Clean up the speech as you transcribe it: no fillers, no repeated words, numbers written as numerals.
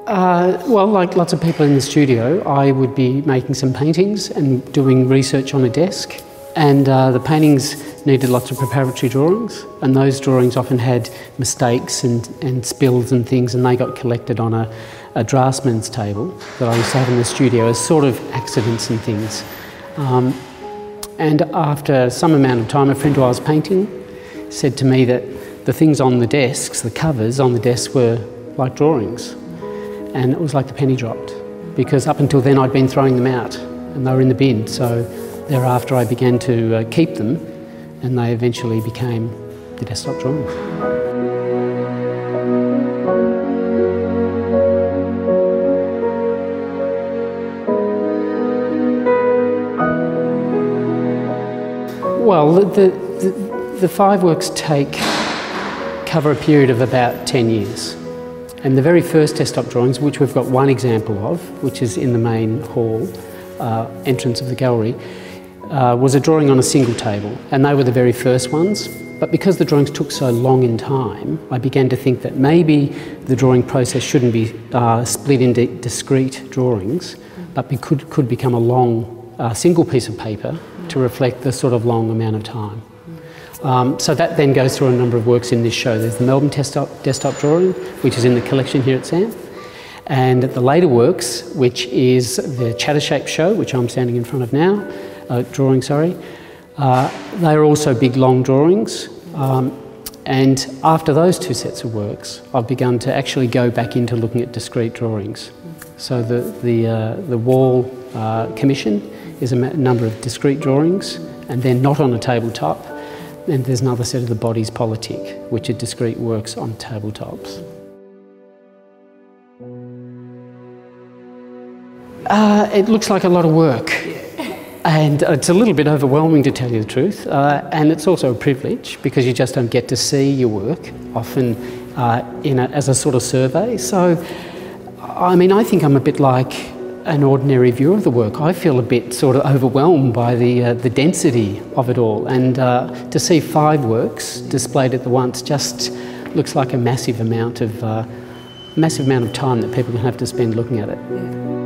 Well, like lots of people in the studio, I would be making some paintings and doing research on a desk. And the paintings needed lots of preparatory drawings, and those drawings often had mistakes and spills and things, and they got collected on a draftsman's table that I used to have in the studio as sort of accidents and things. And after some amount of time, a friend who I was painting said to me that the things on the desks, the covers on the desks, were like drawings. And it was like the penny dropped, because up until then I'd been throwing them out and they were in the bin. So thereafter I began to keep them, and they eventually became the desktop drawings. Well, the 5 works cover a period of about 10 years. And the very first desktop drawings, which we've got one example of, which is in the main hall, entrance of the gallery, was a drawing on a single table, and they were the very first ones. But because the drawings took so long in time, I began to think that maybe the drawing process shouldn't be split into discrete drawings, but could become a long single piece of paper to reflect the sort of long amount of time. So that then goes through a number of works in this show. There's the Melbourne desktop drawing, which is in the collection here at SAM. And the later works, which is the Chatter Shape show, which I'm standing in front of now, they are also big, long drawings. And after those 2 sets of works, I've begun to actually go back into looking at discrete drawings. So the wall commission is a number of discrete drawings, and then not on a tabletop. And there's another set of the Bodies Politic, which are discrete works on tabletops. It looks like a lot of work, and it's a little bit overwhelming, to tell you the truth, and it's also a privilege because you just don't get to see your work often as a sort of survey. So, I mean, I think I'm a bit like an ordinary viewer of the work. I feel a bit sort of overwhelmed by the density of it all, and to see 5 works displayed at the once just looks like a massive amount of time that people can have to spend looking at it. Yeah.